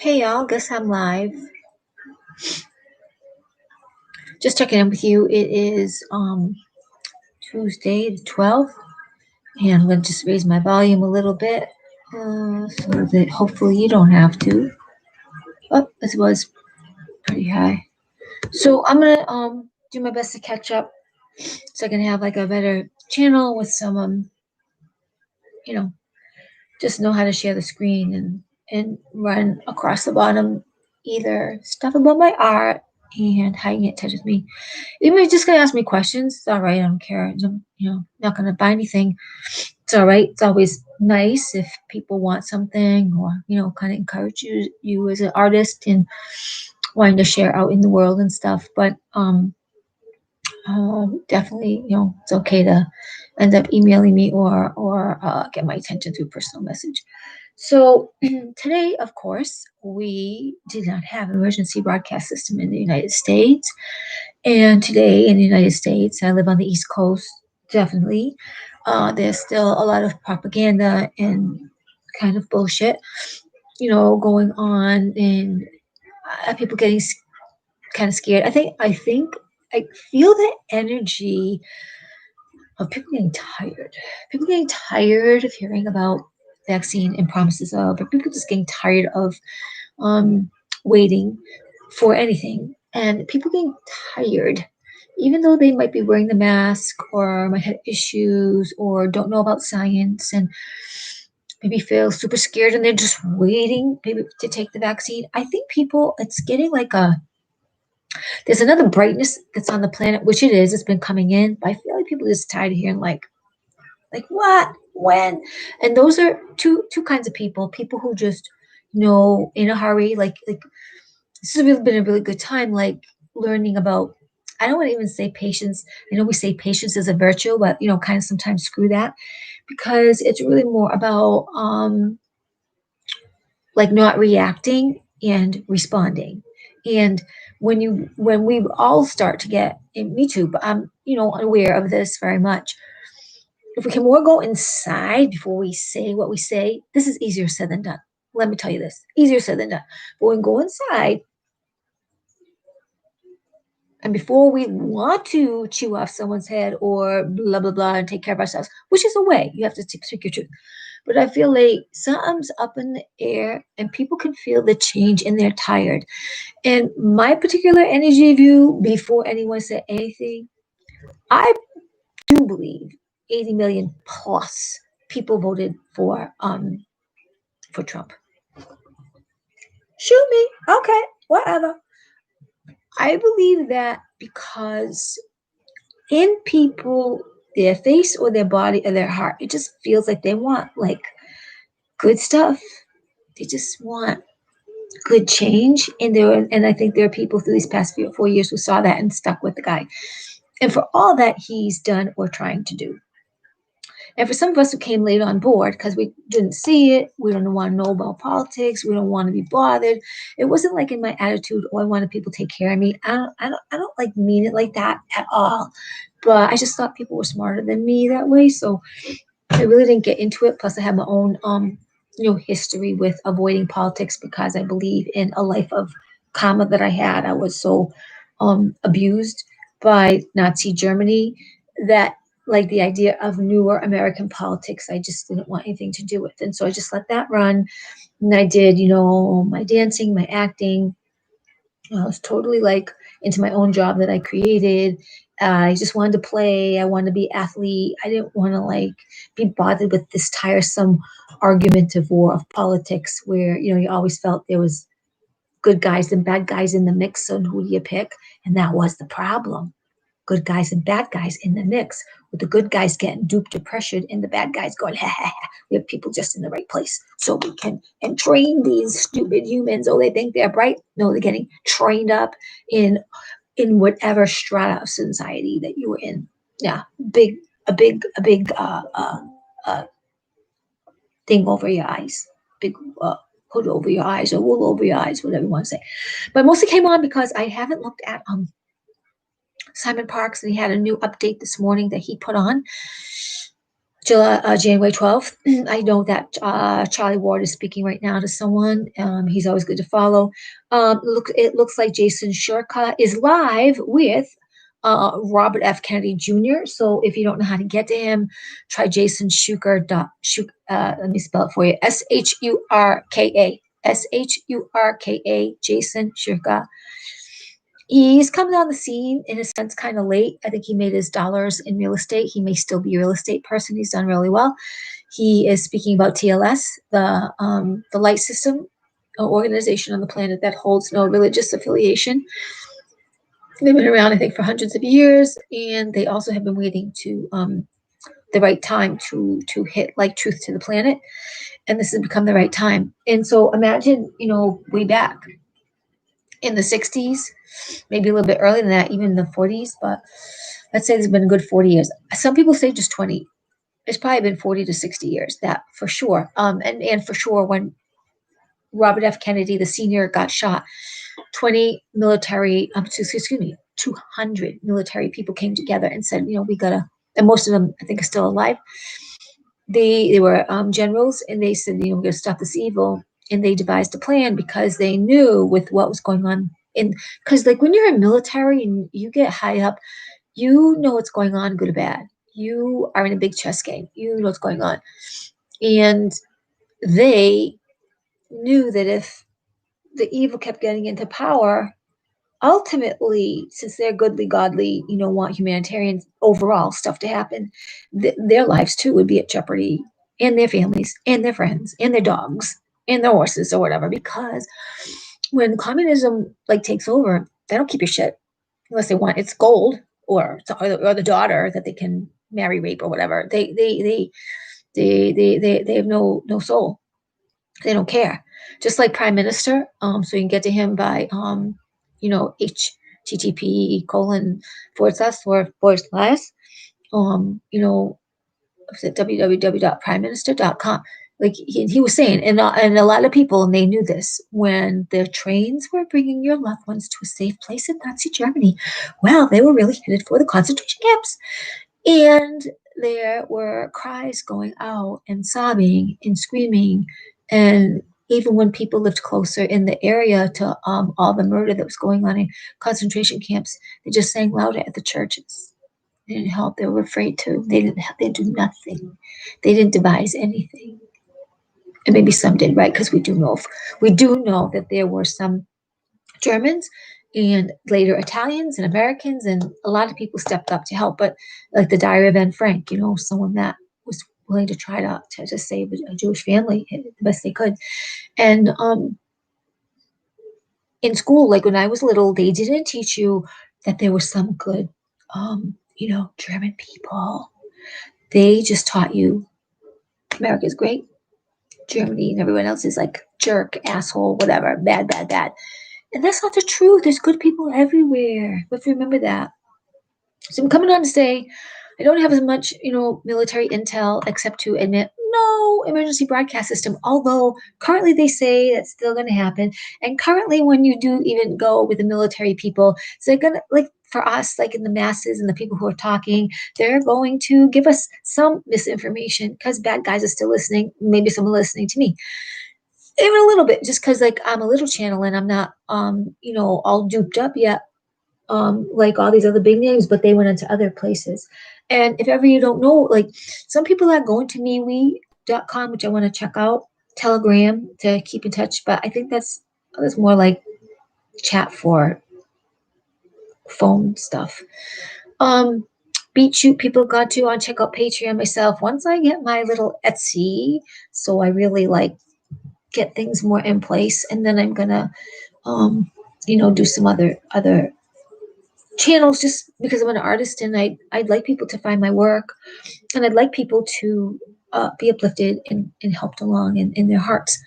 Hey y'all, guess I'm live. Just checking in with you. It is Tuesday the 12th, and I'm gonna just raise my volume a little bit so that hopefully you don't have to. Oh, this was pretty high. So I'm gonna do my best to catch up so I can have like a better channel with some you know, just know how to share the screen and run across the bottom either stuff about my art and how you can get in touch with me. Even if you're just gonna ask me questions, it's all right. I don't care. Not gonna buy anything. It's all right. It's always nice if people want something or kind of encourage you as an artist and wanting to share out in the world and stuff. But definitely, it's okay to end up emailing me or get my attention through personal message. So today, of course, we did not have an emergency broadcast system in the United States. And today in the United States, I live on the East Coast, definitely. There's still a lot of propaganda and kind of bullshit, going on, and people getting kind of scared. I feel the energy of people getting tired. People getting tired of hearing about vaccine and promises of, or people just getting tired of um, waiting for anything. And people getting tired, even though they might be wearing the mask or might have issues or don't know about science and maybe feel super scared and they're just waiting maybe to take the vaccine. I think people, it's getting like there's another brightness that's on the planet, which it is, it's been coming in, but I feel like people are just tired of hearing like what, when, and those are two kinds of people who just in a hurry, like this has really been a really good time, like learning about, I don't want to even say patience. I know we say patience is a virtue, but kind of sometimes screw that, because it's really more about like not reacting and responding. And when we all start to get, and me too, but I'm aware of this very much, if we can more go inside before we say what we say, this is easier said than done. Let me tell you this, easier said than done. But when we go inside, and before we want to chew off someone's head or blah, blah, blah, and take care of ourselves, which is a way, you have to speak your truth. But I feel like something's up in the air and people can feel the change and they're tired. And my particular energy view, before anyone said anything, I do believe 80 million plus people voted for Trump. Shoot me. Okay, whatever. I believe that because in people, their face or their body or their heart, it just feels like they want like good stuff. They just want good change. And I think there are people through these past 4 years who saw that and stuck with the guy. And for all that he's done or trying to do. And for some of us who came late on board because we didn't see it, we don't want to know about politics, we don't want to be bothered. It wasn't like in my attitude, oh, I wanted people to take care of me. I don't like mean it like that at all. But I just thought people were smarter than me that way. So I really didn't get into it. Plus I have my own history with avoiding politics because I believe in a life of karma that I had. I was so abused by Nazi Germany that like the idea of newer American politics, I just didn't want anything to do with. And so I just let that run. And I did, my dancing, my acting. I was totally like into my own job that I created. I just wanted to play. I wanted to be athlete. I didn't want to like be bothered with this tiresome argumentative war of politics where, you always felt there was good guys and bad guys in the mix. So who do you pick? And that was the problem. Good guys and bad guys in the mix, with the good guys getting duped or pressured and the bad guys going, ha ha ha, we have people just in the right place. So we can entrain these stupid humans. Oh, they think they're bright. No, they're getting trained up in whatever strata of society that you were in. Yeah, a big thing over your eyes, big hood over your eyes or wool over your eyes, whatever you want to say. But mostly came on because I haven't looked at Simon Parks, and he had a new update this morning that he put on. January 12th. I know that Charlie Ward is speaking right now to someone. He's always good to follow. It looks like Jason Shurka is live with Robert F. Kennedy Jr. So if you don't know how to get to him, try Jason Shuker. Let me spell it for you. Shurka. Shurka. Jason Shurka. He's coming on the scene in a sense kind of late. I think he made his dollars in real estate. He may still be a real estate person. He's done really well. He is speaking about TLS, the light system organization on the planet that holds no religious affiliation. They've been around, I think, for hundreds of years, and they also have been waiting to the right time to hit like truth to the planet, and this has become the right time. And so imagine, way back in the 60s, maybe a little bit earlier than that, even in the 40s, but let's say it's been a good 40 years. Some people say just 20. It's probably been 40 to 60 years, that for sure. And for sure, when Robert F. Kennedy, the senior, got shot, 20 military, excuse me, 200 military people came together and said, we gotta, and most of them, I think, are still alive. They were generals, and they said, we're gonna stop this evil. And they devised a plan because they knew with what was going on. Because like when you're in military and you get high up, you know what's going on, good or bad. You are in a big chess game. You know what's going on. And they knew that if the evil kept getting into power, ultimately, since they're goodly, godly, want humanitarian overall stuff to happen, their lives too would be at jeopardy, and their families, and their friends, and their dogs, and their horses, or whatever. Because when communism takes over, they don't keep your shit unless they want it's gold or the daughter that they can marry, rape, or whatever. They have no soul. They don't care. Just like prime minister. So you can get to him by http:// www.primeminister.com. Like he was saying, and a lot of people, and they knew this, when the trains were bringing your loved ones to a safe place in Nazi Germany, well, they were really headed for the concentration camps. And there were cries going out and sobbing and screaming. And even when people lived closer in the area to all the murder that was going on in concentration camps, they just sang louder at the churches. They didn't help. They were afraid to. They didn't do nothing. They didn't devise anything. And maybe some did, right? Because we do know that there were some Germans and later Italians and Americans, and a lot of people stepped up to help. But like the Diary of Anne Frank, someone that was willing to try to save a Jewish family the best they could. And in school, like when I was little, they didn't teach you that there were some good, German people. They just taught you America's great, Germany and everyone else is like jerk, asshole, whatever, bad, bad, bad. And that's not the truth. There's good people everywhere. Let's remember that. So I'm coming on to say I don't have as much, military intel except to admit no emergency broadcast system, although currently they say that's still going to happen. And currently, when you do even go with the military people, so they're going to, like for us, like in the masses and the people who are talking, they're going to give us some misinformation because bad guys are still listening. Maybe someone listening to me. Even a little bit, just because like I'm a little channel and I'm not, all duped up yet like all these other big names, but they went into other places. And if ever you don't know, like some people are going to MeWe.com, which I want to check out, Telegram to keep in touch, but I think that's more like chat for phone stuff. Beat shoot people got to on check out Patreon myself once I get my little Etsy, so I really get things more in place, and then I'm gonna do some other channels just because I'm an artist and I'd like people to find my work, and I'd like people to be uplifted and helped along in their hearts.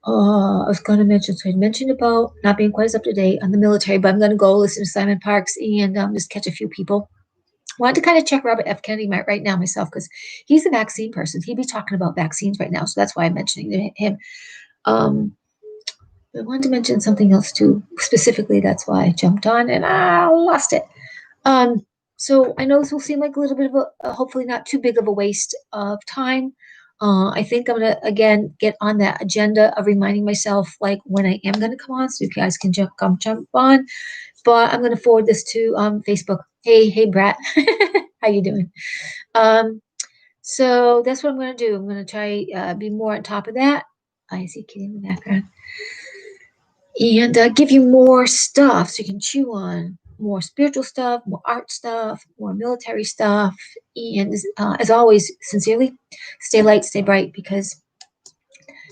I was going to mention, so I mentioned about not being quite as up to date on the military, but I'm going to go listen to Simon Parks and just catch a few people. Wanted to kind of check Robert F. Kennedy right now myself because he's a vaccine person. He'd be talking about vaccines right now, so that's why I'm mentioning him. I wanted to mention something else too. Specifically, that's why I jumped on and I lost it. So I know this will seem like a little bit of hopefully not too big of a waste of time. I think I'm gonna again get on that agenda of reminding myself like when I am gonna come on, so you guys can jump on. But I'm gonna forward this to Facebook. Hey Brett, how you doing? Um, so that's what I'm gonna do. I'm gonna try be more on top of that. I see Kitty in the background, and give you more stuff so you can chew on more spiritual stuff, more art stuff, more military stuff. And as always, sincerely, stay light, stay bright because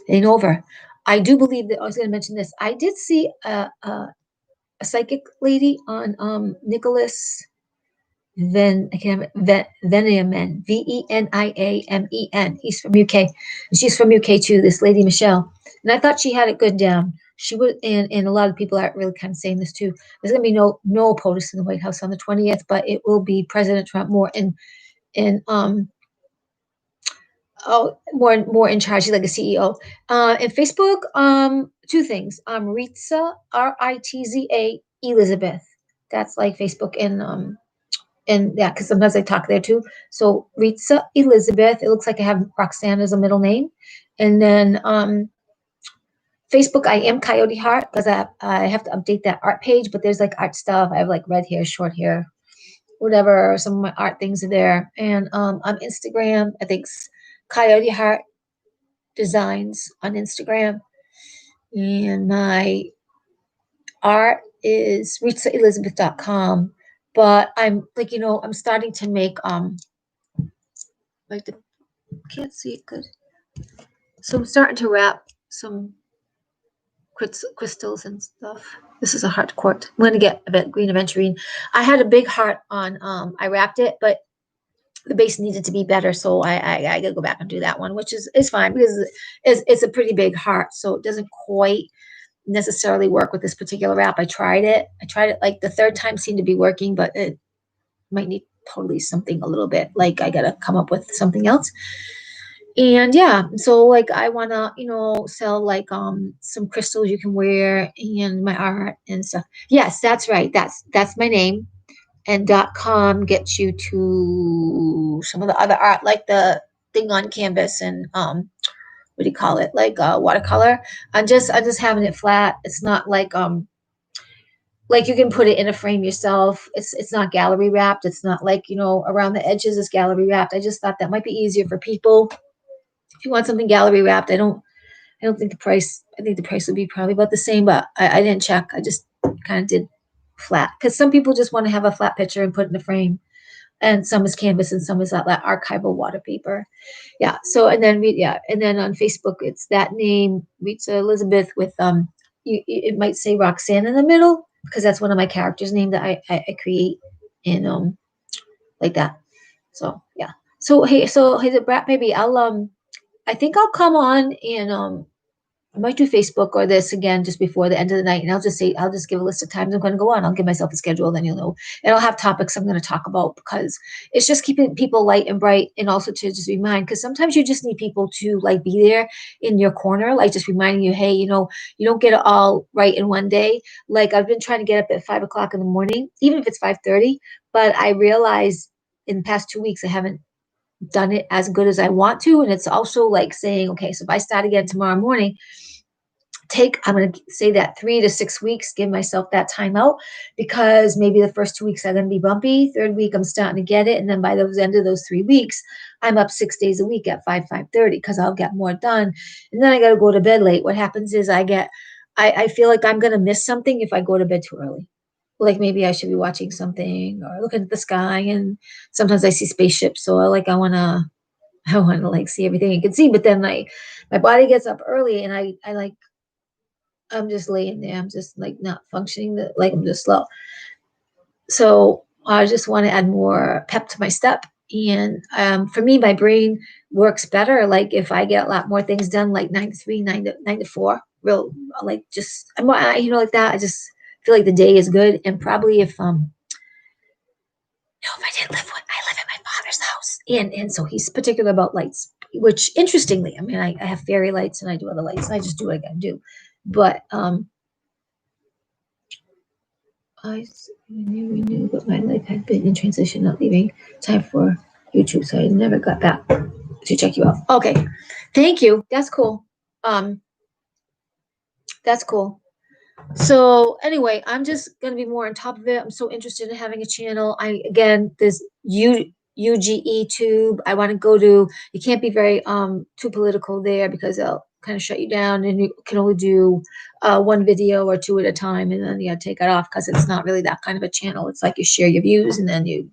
it ain't over. I do believe that I was going to mention this. I did see a psychic lady on Nicholas I can't Veniamen, Veniamen. He's from UK. And she's from UK too, this lady Michelle. And I thought she had it good down. She would, and a lot of people are really kind of saying this too. There's gonna be no POTUS in the White House on the 20th, but it will be President Trump more in more in charge. He's like a CEO. And Facebook, two things. Ritza, Ritza Elizabeth. That's like Facebook and yeah, because sometimes I talk there too. So Ritza Elizabeth. It looks like I have Roxanne as a middle name, and then Facebook I am Coyote Heart because I have to update that art page. But there's like art stuff. I have like red hair, short hair, whatever. Some of my art things are there, and on Instagram I think Coyote Heart Designs on Instagram, and my art is RitzaElizabeth.com. But I'm like I'm starting to make like the can't see it good. So I'm starting to wrap some crystals and stuff. This is a heart quartz. I'm going to get a bit green aventurine. I had a big heart on. I wrapped it, but the base needed to be better, so I gotta go back and do that one, which is fine because it's a pretty big heart, so it doesn't quite necessarily work with this particular wrap. I tried it. Like the third time seemed to be working, but it might need totally something a little bit. Like I gotta come up with something else. And yeah, so like I wanna, sell like some crystals you can wear and my art and stuff. Yes, that's right. That's my name. And .com gets you to some of the other art, like the thing on canvas and what do you call it? Like watercolor. I'm just having it flat. It's not like you can put it in a frame yourself. It's not gallery wrapped. It's not like, around the edges is gallery wrapped. I just thought that might be easier for people. If you want something gallery wrapped, I don't think the price. I think the price would be probably about the same, but I didn't check. I just kind of did flat because some people just want to have a flat picture and put it in a frame, and some is canvas and some is that archival water paper. Yeah. So and then on Facebook it's that name Rita Elizabeth with it might say Roxanne in the middle because that's one of my characters' name that I create in like that. So yeah. So hey, the brat baby, I think I'll come on and I might do Facebook or this again just before the end of the night, and I'll just give a list of times I'm going to go on. I'll give myself a schedule, then you'll know, and I'll have topics I'm going to talk about because it's just keeping people light and bright, and also to just remind because sometimes you just need people to like be there in your corner, like just reminding you, hey, you don't get it all right in one day. Like I've been trying to get up at 5 o'clock in the morning, even if it's 5:30, but I realize in the past 2 weeks I haven't done it as good as I want to, and it's also like saying, okay, so if I start again tomorrow morning I'm going to say that 3 to 6 weeks, give myself that time out because maybe the first 2 weeks are going to be bumpy. Third week, I'm starting to get it. And then by the end of those 3 weeks, I'm up 6 days a week at 5:30 because I'll get more done. And then I got to go to bed late. What happens is I feel like I'm going to miss something if I go to bed too early. Like maybe I should be watching something or looking at the sky. And sometimes I see spaceships. So I want to like see everything you can see. But then my body gets up early and I like, I'm just laying there. I'm just like not functioning. Like I'm just slow. So I just want to add more pep to my step. And for me, my brain works better. Like if I get a lot more things done, like 9 to 3, 9 to 4, real like just I'm like that. I just feel like the day is good. And probably if no, if I didn't I live at my father's house, and so he's particular about lights. Which interestingly, I mean, I have fairy lights and I do other lights. And I just do what I gotta do. But knew, but my life had been in transition, not leaving time for YouTube, so I never got back to check you out. Okay, thank you. That's cool. Um, that's cool. So anyway, I'm just gonna be more on top of it. I'm so interested in having a channel. I again, this UGE tube. I want to go to. You can't be very too political there because they'll kind of shut you down, and you can only do one video or two at a time, and then you gotta take it off because it's not really that kind of a channel. It's like you share your views and then you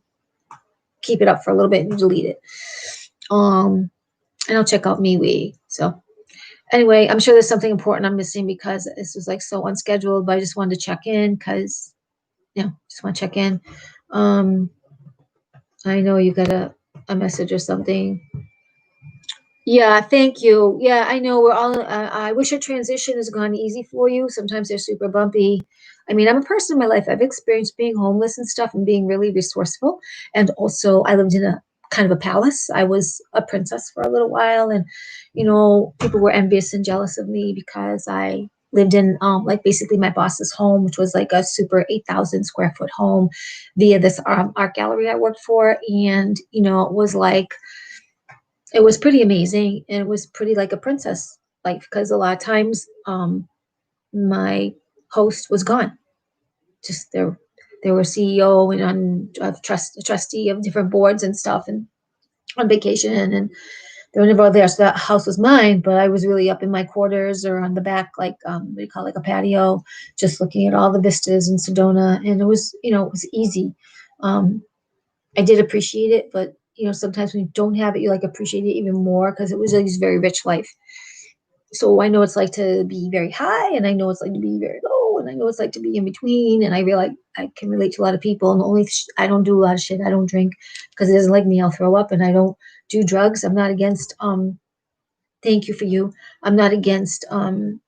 keep it up for a little bit and delete it. Um, and I'll check out MeWe. So anyway, I'm sure there's something important I'm missing because this was like so unscheduled, but I just wanted to check in because, just want to check in. Um, I know you got a message or something. Yeah, thank you. Yeah, I know we're all, I wish a transition has gone easy for you. Sometimes they're super bumpy. I mean, I'm a person in my life, I've experienced being homeless and stuff and being really resourceful. And also, I lived in a kind of a palace. I was a princess for a little while, and people were envious and jealous of me because I lived in like basically my boss's home, which was like a super 8,000 square foot home via this art gallery I worked for. And it was like it was pretty amazing, and it was pretty like a princess, like because a lot of times my host was gone, just there were CEO and on a trustee of different boards and stuff, and on vacation, and they were never there. So that house was mine, but I was really up in my quarters or on the back, like what do you call it, like a patio, just looking at all the vistas in Sedona, and it was easy. um I did appreciate it, but sometimes when you don't have it, you like appreciate it even more because it was a very rich life. So I know it's like to be very high, and I know it's like to be very low, and I know it's like to be in between. And I realize I can relate to a lot of people. And the only I don't do a lot of shit. I don't drink because it doesn't like me. I'll throw up, and I don't do drugs. I'm not against. Thank you for you. I'm not against. Doing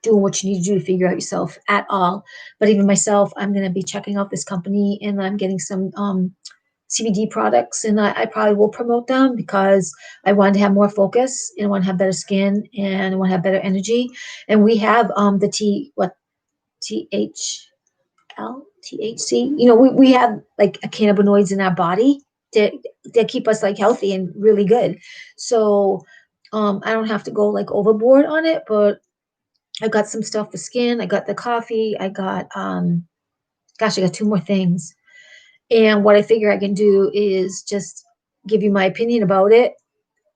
what you need to do to figure out yourself at all. But even myself, I'm gonna be checking out this company, and I'm getting some CBD products, and I probably will promote them because I want to have more focus, and I want to have better skin, and I want to have better energy. And we have the THC. We have like cannabinoids in our body that keep us like healthy and really good. So I don't have to go like overboard on it, but I got some stuff for skin. I got the coffee. I got I got two more things. And what I figure I can do is just give you my opinion about it,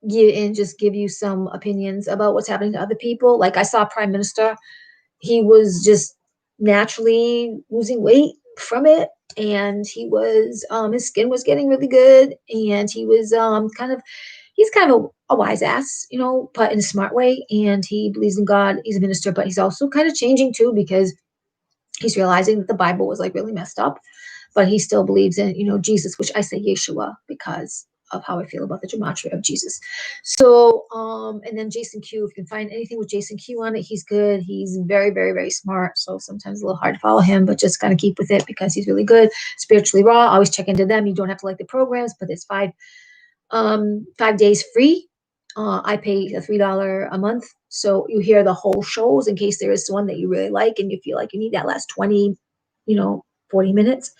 and just give you some opinions about what's happening to other people. Like I saw Prime Minister, he was just naturally losing weight from it, and he was his skin was getting really good, and he was he's kind of a wise ass, but in a smart way, and he believes in God. He's a minister, but he's also kind of changing too because he's realizing that the Bible was like really messed up, but he still believes in, Jesus, which I say Yeshua because of how I feel about the gematria of Jesus. So, and then Jason Q, if you can find anything with Jason Q on it, he's good. He's very, very, very smart. So sometimes a little hard to follow him, but just kind of keep with it because he's really good. Spiritually Raw, always check into them. You don't have to like the programs, but it's 5 days free. I pay a $3 a month, so you hear the whole shows in case there is one that you really like and you feel like you need that last 20, 40 minutes.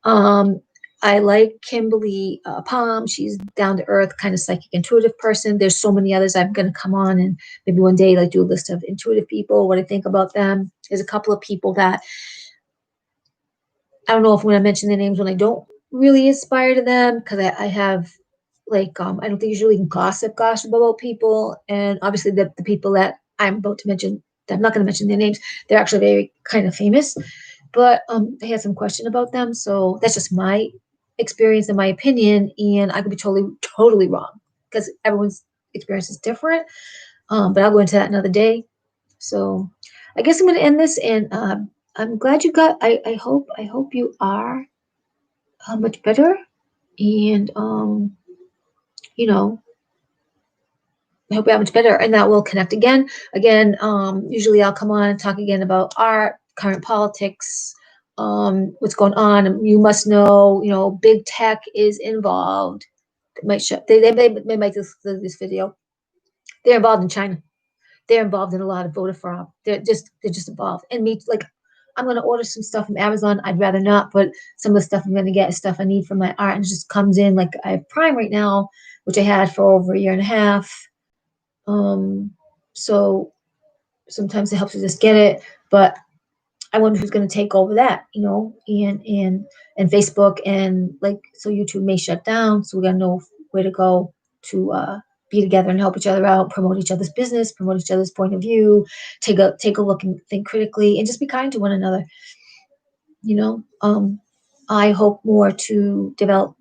Um, I like Kimberly Palm. She's down to earth, kind of psychic, intuitive person. There's so many others. I'm going to come on and maybe one day like do a list of intuitive people, what I think about them. There's a couple of people that I don't know if when I mention their names when I don't really aspire to them because I have like I don't think usually gossip about people, and obviously the people that I'm about to mention, I'm not going to mention their names, they're actually very kind of famous, but I had some question about them, so that's just my experience and my opinion, and I could be totally wrong because everyone's experience is different. But I'll go into that another day. So I guess I'm going to end this, and I'm glad you got. I hope you are much better, and you know I hope you have much better, and that we'll connect again. Again, usually I'll come on and talk again about art, current politics, what's going on. You must know, big tech is involved. They might show, they might this video. They're involved in China. They're involved in a lot of voter fraud. They're just involved. And me, like I'm going to order some stuff from Amazon. I'd rather not, but some of the stuff I'm going to get is stuff I need for my art, and it just comes in. Like I have Prime right now, which I had for over a year and a half. So sometimes it helps to just get it, but I wonder who's going to take over that, and Facebook, and like, so YouTube may shut down. So we got to know where to go to be together and help each other out, promote each other's business, promote each other's point of view, take a look and think critically, and just be kind to one another. You know, I hope more to develop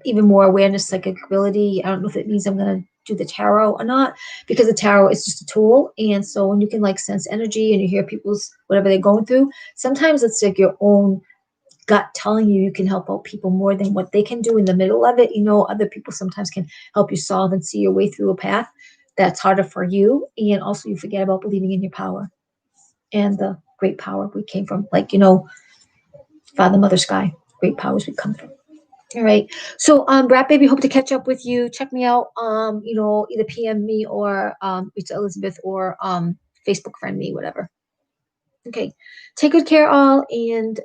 even more awareness, psychic ability. I don't know if it means I'm going to do the tarot or not, because the tarot is just a tool. And so when you can like sense energy and you hear people's whatever they're going through, sometimes it's like your own gut telling you can help out people more than what they can do in the middle of it. Other people sometimes can help you solve and see your way through a path that's harder for you. And also you forget about believing in your power and the great power we came from, like, Father, Mother, Sky, great powers we come from. All right. So, Brat Baby, hope to catch up with you. Check me out. Either PM me or reach to Elizabeth, or Facebook friend me, whatever. Okay. Take good care, all, and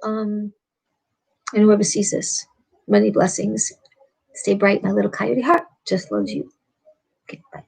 whoever sees this, many blessings. Stay bright, my little coyote heart just loves you. Okay. Bye.